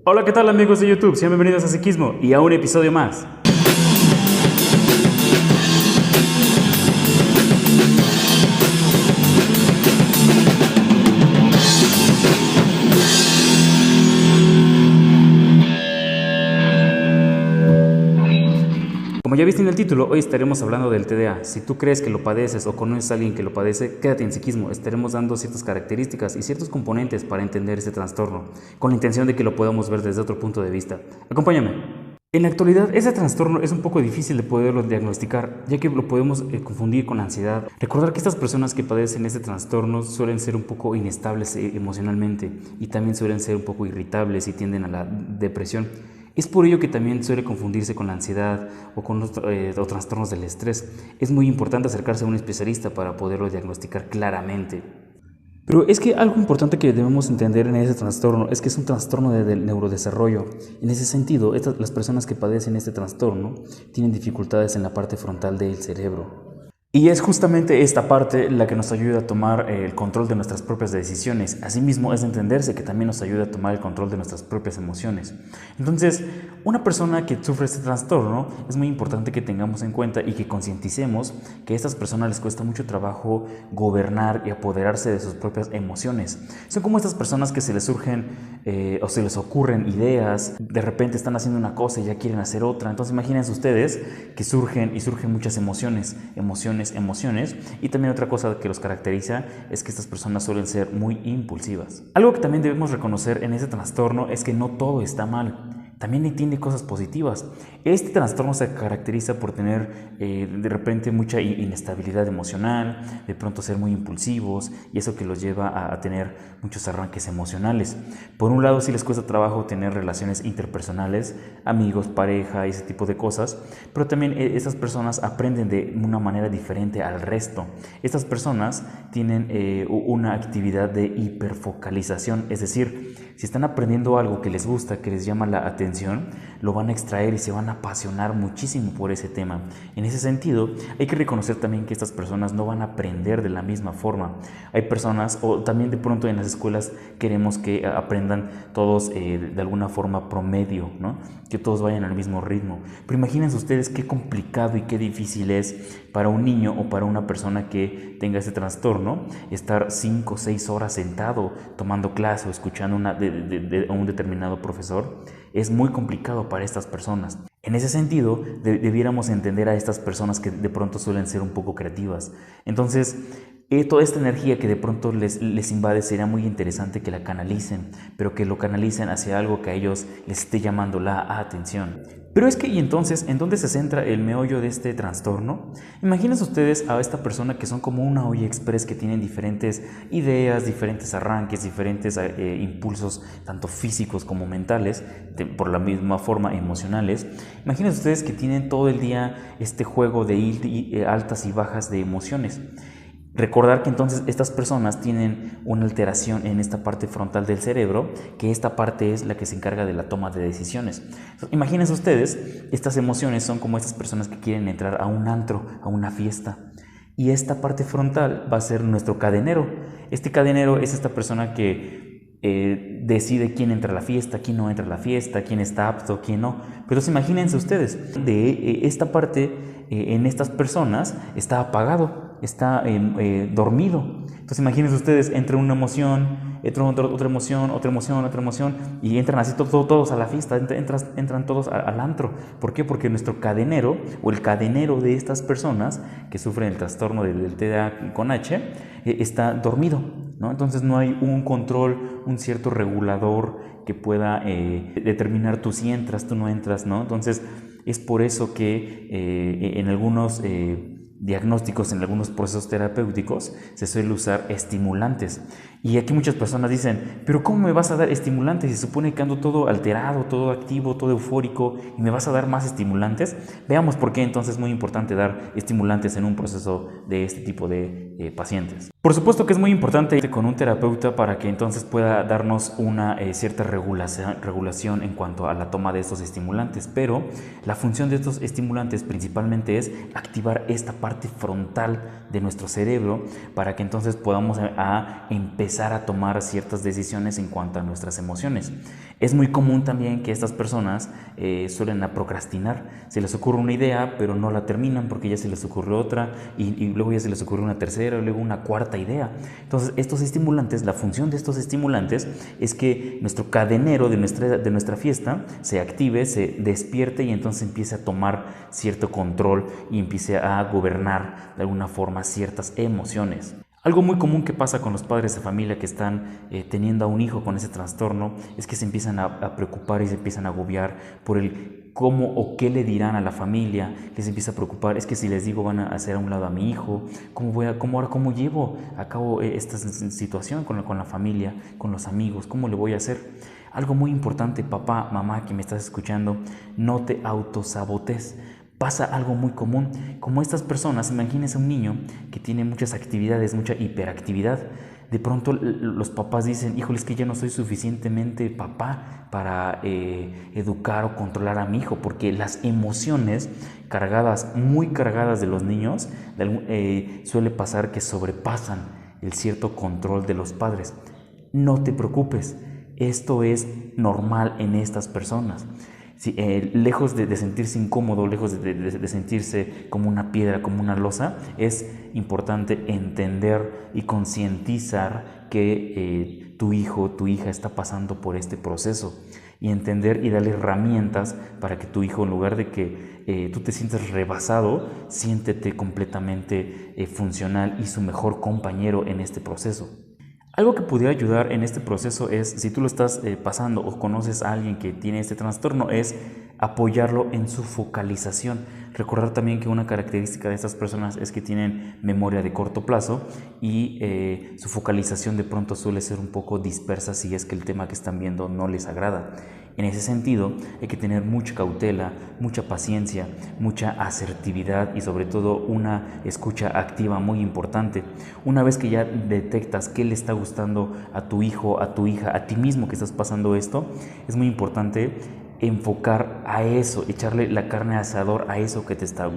Hola, ¿qué tal amigos de YouTube? Sean bienvenidos a Psiquismo y a un episodio más. Como ya viste en el título, hoy estaremos hablando del TDA. Si tú crees que lo padeces o conoces a alguien que lo padece, quédate en Psiquismo. Estaremos dando ciertas características y ciertos componentes para entender este trastorno, con la intención de que lo podamos ver desde otro punto de vista. Acompáñame. En la actualidad, ese trastorno es un poco difícil de poderlo diagnosticar, ya que lo podemos confundir con ansiedad. Recordar que estas personas que padecen este trastorno suelen ser un poco inestables emocionalmente y también suelen ser un poco irritables y tienden a la depresión. Es por ello que también suele confundirse con la ansiedad o con los trastornos del estrés. Es muy importante acercarse a un especialista para poderlo diagnosticar claramente. Pero es que algo importante que debemos entender en ese trastorno es que es un trastorno del neurodesarrollo. En ese sentido, las personas que padecen este trastorno tienen dificultades en la parte frontal del cerebro. Y es justamente esta parte la que nos ayuda a tomar el control de nuestras propias decisiones. Asimismo, es entenderse que también nos ayuda a tomar el control de nuestras propias emociones. Entonces, una persona que sufre este trastorno, es muy importante que tengamos en cuenta y que concienticemos que a estas personas les cuesta mucho trabajo gobernar y apoderarse de sus propias emociones. Son como estas personas que se les surgen o se les ocurren ideas, de repente están haciendo una cosa y ya quieren hacer otra. Entonces, imagínense ustedes que surgen muchas emociones, y también otra cosa que los caracteriza es que estas personas suelen ser muy impulsivas. Algo que también debemos reconocer en ese trastorno es que no todo está mal. También tiene cosas positivas. Este trastorno se caracteriza por tener de repente mucha inestabilidad emocional, de pronto ser muy impulsivos y eso que los lleva a tener muchos arranques emocionales. Por un lado sí les cuesta trabajo tener relaciones interpersonales, amigos, pareja y ese tipo de cosas, pero también estas personas aprenden de una manera diferente al resto. Estas personas tienen una actividad de hiperfocalización, es decir, si están aprendiendo algo que les gusta, que les llama la atención, lo van a extraer y se van a apasionar muchísimo por ese tema. En ese sentido, hay que reconocer también que estas personas no van a aprender de la misma forma. Hay personas, o también de pronto en las escuelas queremos que aprendan todos de alguna forma promedio, ¿no? Que todos vayan al mismo ritmo. Pero imagínense ustedes qué complicado y qué difícil es para un niño o para una persona que tenga ese trastorno estar 5 o 6 horas sentado tomando clase o escuchando a un determinado profesor. Es muy complicado para estas personas. En ese sentido, debiéramos entender a estas personas que de pronto suelen ser un poco creativas. Entonces, toda esta energía que de pronto les invade, sería muy interesante que la canalicen, pero que lo canalicen hacia algo que a ellos les esté llamando la atención. Pero es que, ¿y entonces en dónde se centra el meollo de este trastorno? Imagínense ustedes a esta persona que son como una olla express que tienen diferentes ideas, diferentes arranques, diferentes impulsos, tanto físicos como mentales, por la misma forma emocionales. Imagínense ustedes que tienen todo el día este juego de altas y bajas de emociones. Recordar que entonces estas personas tienen una alteración en esta parte frontal del cerebro, que esta parte es la que se encarga de la toma de decisiones. Entonces, imagínense ustedes, estas emociones son como estas personas que quieren entrar a un antro, a una fiesta. Y esta parte frontal va a ser nuestro cadenero. Este cadenero es esta persona que decide quién entra a la fiesta, quién no entra a la fiesta, quién está apto, quién no. Pero imagínense ustedes, de esta parte en estas personas está apagado, está dormido. Entonces imagínense ustedes, entra una emoción, entra otra emoción, otra emoción, otra emoción, y entran así todos a la fiesta, entran todos al antro. ¿Por qué? Porque nuestro cadenero, o el cadenero de estas personas que sufren el trastorno del TDA con H, está dormido, ¿no? Entonces no hay un control, un cierto regulador que pueda determinar tú si entras, tú no entras, ¿no? Entonces es por eso que en algunos diagnósticos, en algunos procesos terapéuticos, se suele usar estimulantes. Y aquí muchas personas dicen, pero ¿cómo me vas a dar estimulantes? Si se supone que ando todo alterado, todo activo, todo eufórico, y me vas a dar más estimulantes. Veamos por qué entonces es muy importante dar estimulantes en un proceso de este tipo de pacientes. Por supuesto que es muy importante ir con un terapeuta para que entonces pueda darnos una cierta regulación en cuanto a la toma de estos estimulantes, pero la función de estos estimulantes principalmente es activar esta parte frontal de nuestro cerebro para que entonces podamos empezar a tomar ciertas decisiones en cuanto a nuestras emociones. Es muy común también que estas personas suelen procrastinar. Se les ocurre una idea, pero no la terminan porque ya se les ocurrió otra y luego ya se les ocurrió una tercera y luego una cuarta idea. Entonces, estos estimulantes, la función de estos estimulantes es que nuestro cadenero de nuestra fiesta se active, se despierte y entonces empiece a tomar cierto control y empiece a gobernar de alguna forma ciertas emociones. Algo muy común que pasa con los padres de familia que están teniendo a un hijo con ese trastorno es que se empiezan a preocupar y se empiezan a agobiar por el cómo o qué le dirán a la familia. Les empieza a preocupar, es que si les digo van a hacer a un lado a mi hijo, ¿cómo llevo a cabo esta situación con la familia, con los amigos? ¿Cómo le voy a hacer? Algo muy importante, papá, mamá que me estás escuchando, no te autosabotes. Pasa algo muy común, como estas personas, imagínense un niño que tiene muchas actividades, mucha hiperactividad. De pronto los papás dicen, híjole, es que yo no soy suficientemente papá para educar o controlar a mi hijo, porque las emociones cargadas, muy cargadas de los niños, suele pasar que sobrepasan el cierto control de los padres. No te preocupes, esto es normal en estas personas. Sí, lejos de sentirse incómodo, lejos de sentirse como una piedra, como una losa, es importante entender y concientizar que tu hijo, tu hija está pasando por este proceso y entender y darle herramientas para que tu hijo, en lugar de que tú te sientas rebasado, siéntete completamente funcional y su mejor compañero en este proceso. Algo que pudiera ayudar en este proceso es, si tú lo estás pasando o conoces a alguien que tiene este trastorno, es apoyarlo en su focalización. Recordar también que una característica de estas personas es que tienen memoria de corto plazo y su focalización de pronto suele ser un poco dispersa si es que el tema que están viendo no les agrada. En ese sentido, hay que tener mucha cautela, mucha paciencia, mucha asertividad y sobre todo una escucha activa muy importante. Una vez que ya detectas qué le está gustando a tu hijo, a tu hija, a ti mismo que estás pasando esto, es muy importante enfocar a eso, echarle la carne al asador a eso que te está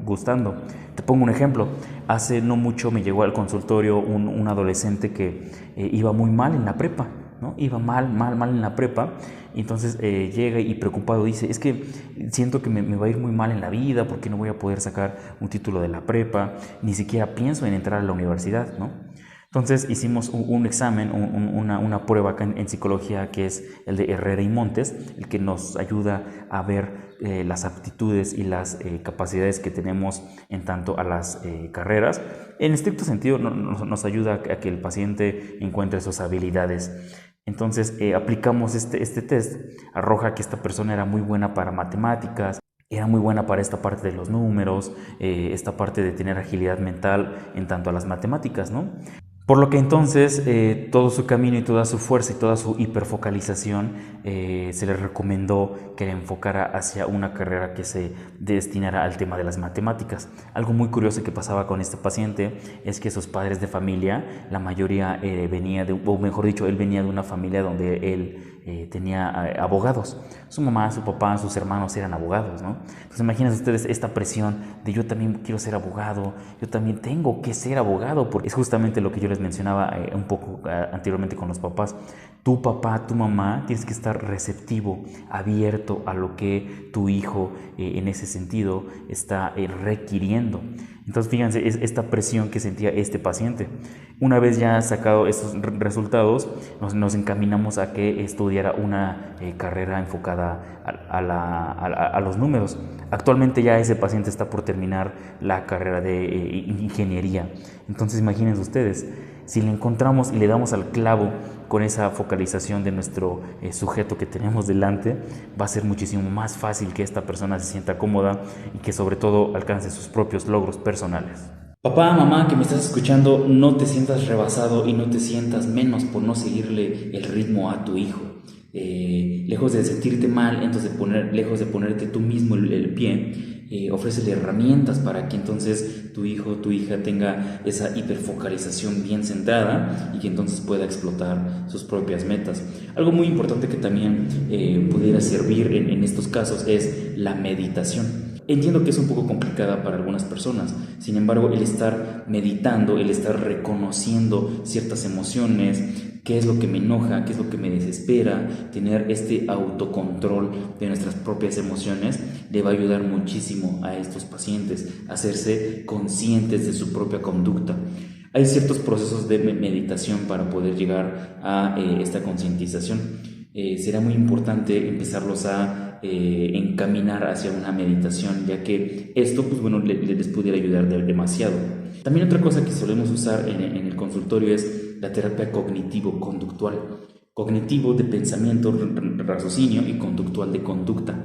gustando. Te pongo un ejemplo. Hace no mucho me llegó al consultorio un adolescente que iba muy mal en la prepa, ¿no? Iba mal en la prepa. Entonces llega y preocupado dice, es que siento que me va a ir muy mal en la vida porque no voy a poder sacar un título de la prepa, ni siquiera pienso en entrar a la universidad, ¿no? Entonces hicimos un examen, una prueba acá en psicología que es el de Herrera y Montes, el que nos ayuda a ver las aptitudes y las capacidades que tenemos en tanto a las carreras. En estricto sentido nos ayuda a que el paciente encuentre sus habilidades. Entonces aplicamos este test, arroja que esta persona era muy buena para matemáticas, era muy buena para esta parte de los números, esta parte de tener agilidad mental en tanto a las matemáticas, ¿no? Por lo que entonces todo su camino y toda su fuerza y toda su hiperfocalización se le recomendó que le enfocara hacia una carrera que se destinara al tema de las matemáticas. Algo muy curioso que pasaba con este paciente es que sus padres de familia, la mayoría venía de, o mejor dicho, él venía de una familia donde él tenía abogados. Su mamá, su papá, sus hermanos eran abogados, ¿no? Entonces imagínense ustedes esta presión de yo también quiero ser abogado, yo también tengo que ser abogado, porque es justamente lo que yo les mencionaba un poco anteriormente con los papás. Tu papá, tu mamá, tienes que estar receptivo, abierto a lo que tu hijo en ese sentido está requiriendo. Entonces fíjense, es esta presión que sentía este paciente. Una vez ya sacado estos resultados, nos encaminamos a que estudiara una carrera enfocada a los números. Actualmente ya ese paciente está por terminar la carrera de ingeniería. Entonces imagínense ustedes, si le encontramos y le damos al clavo con esa focalización de nuestro sujeto que tenemos delante, va a ser muchísimo más fácil que esta persona se sienta cómoda y que sobre todo alcance sus propios logros personales. Papá, mamá, que me estás escuchando, no te sientas rebasado y no te sientas menos por no seguirle el ritmo a tu hijo. Lejos de sentirte mal, entonces lejos de ponerte tú mismo el pie, ofrécele herramientas para que entonces tu hijo, tu hija tenga esa hiperfocalización bien centrada y que entonces pueda explotar sus propias metas. Algo muy importante que también pudiera servir en estos casos es la meditación. Entiendo que es un poco complicada para algunas personas, sin embargo, el estar meditando, el estar reconociendo ciertas emociones qué es lo que me enoja, qué es lo que me desespera. Tener este autocontrol de nuestras propias emociones le va a ayudar muchísimo a estos pacientes a hacerse conscientes de su propia conducta. Hay ciertos procesos de meditación para poder llegar a esta concientización. Será muy importante empezarlos a encaminar hacia una meditación, ya que esto pues bueno, les pudiera ayudar demasiado. También otra cosa que solemos usar en el consultorio es la terapia cognitivo-conductual. Cognitivo de pensamiento, raciocinio, y conductual de conducta.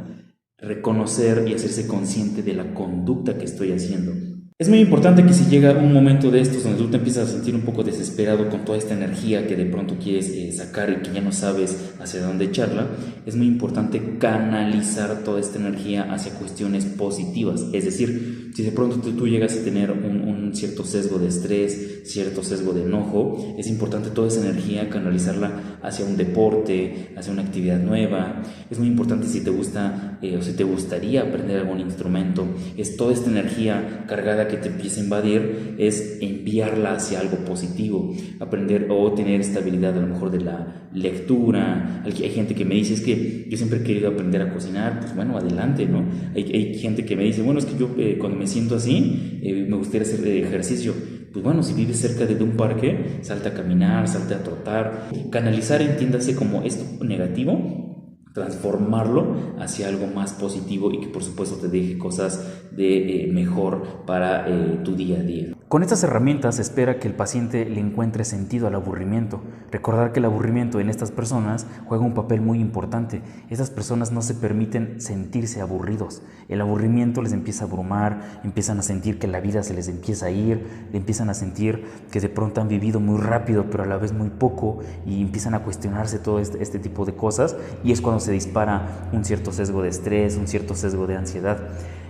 Reconocer y hacerse consciente de la conducta que estoy haciendo. Es muy importante que si llega un momento de estos donde tú te empiezas a sentir un poco desesperado con toda esta energía que de pronto quieres sacar y que ya no sabes hacia dónde echarla, es muy importante canalizar toda esta energía hacia cuestiones positivas. Es decir, si de pronto tú llegas a tener un cierto sesgo de estrés, cierto sesgo de enojo, es importante toda esa energía canalizarla hacia un deporte, hacia una actividad nueva. Es muy importante si te gusta o si te gustaría aprender algún instrumento, es toda esta energía cargada que te empieza a invadir, es enviarla hacia algo positivo, aprender o tener esta habilidad a lo mejor de la lectura. Hay gente que me dice, es que yo siempre he querido aprender a cocinar. Pues bueno, adelante, ¿no? Hay gente que me dice, bueno, es que yo cuando me siento así, me gustaría hacer ejercicio. Pues bueno, si vives cerca de un parque, salte a caminar, salte a trotar. Canalizar, entiéndase como esto negativo, transformarlo hacia algo más positivo y que por supuesto te deje cosas de mejor para tu día a día. Con estas herramientas se espera que el paciente le encuentre sentido al aburrimiento. Recordar que el aburrimiento en estas personas juega un papel muy importante. Estas personas no se permiten sentirse aburridos. El aburrimiento les empieza a abrumar, empiezan a sentir que la vida se les empieza a ir, le empiezan a sentir que de pronto han vivido muy rápido pero a la vez muy poco, y empiezan a cuestionarse todo este tipo de cosas, y es cuando se dispara un cierto sesgo de estrés, un cierto sesgo de ansiedad.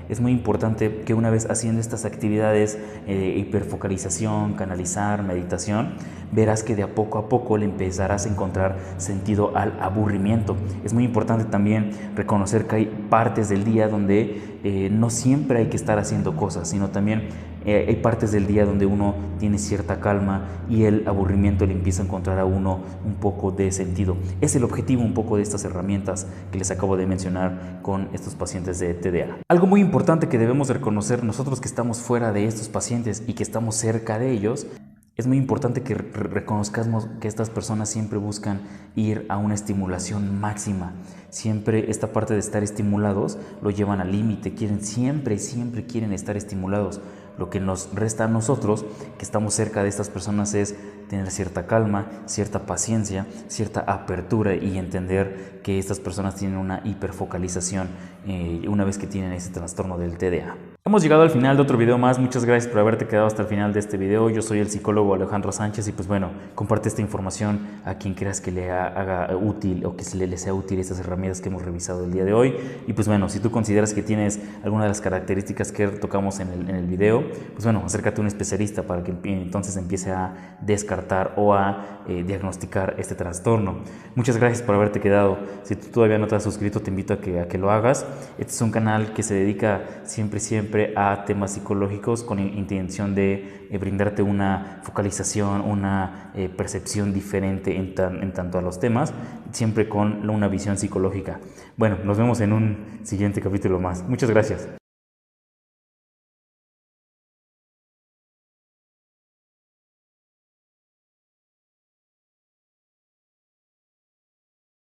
Es muy importante que una vez haciendo estas actividades, hiperfocalización, canalizar, meditación, verás que de a poco le empezarás a encontrar sentido al aburrimiento. Es muy importante también reconocer que hay partes del día donde no siempre hay que estar haciendo cosas, sino también hay partes del día donde uno tiene cierta calma y el aburrimiento le empieza a encontrar a uno un poco de sentido. Es el objetivo un poco de estas herramientas que les acabo de mencionar con estos pacientes de TDA. Algo muy importante que debemos reconocer nosotros que estamos fuera de estos pacientes y que estamos cerca de ellos, es muy importante que reconozcamos que estas personas siempre buscan ir a una estimulación máxima. Siempre esta parte de estar estimulados lo llevan al límite, siempre quieren estar estimulados. Lo que nos resta a nosotros, que estamos cerca de estas personas, es tener cierta calma, cierta paciencia, cierta apertura y entender que estas personas tienen una hiperfocalización una vez que tienen ese trastorno del TDA. Hemos llegado al final de otro video más. Muchas gracias por haberte quedado hasta el final de este video. Yo soy el psicólogo Alejandro Sánchez y pues bueno, comparte esta información a quien creas que le haga útil o que le sea útil estas herramientas que hemos revisado el día de hoy. Y pues bueno, si tú consideras que tienes alguna de las características que tocamos en el video, pues bueno, acércate a un especialista para que entonces empiece a descartar o a diagnosticar este trastorno. Muchas gracias por haberte quedado. Si tú todavía no te has suscrito, te invito a que lo hagas. Este es un canal que se dedica siempre a temas psicológicos con intención de brindarte una focalización, una percepción diferente en tanto a los temas, siempre con una visión psicológica. Bueno, nos vemos en un siguiente capítulo más. Muchas gracias.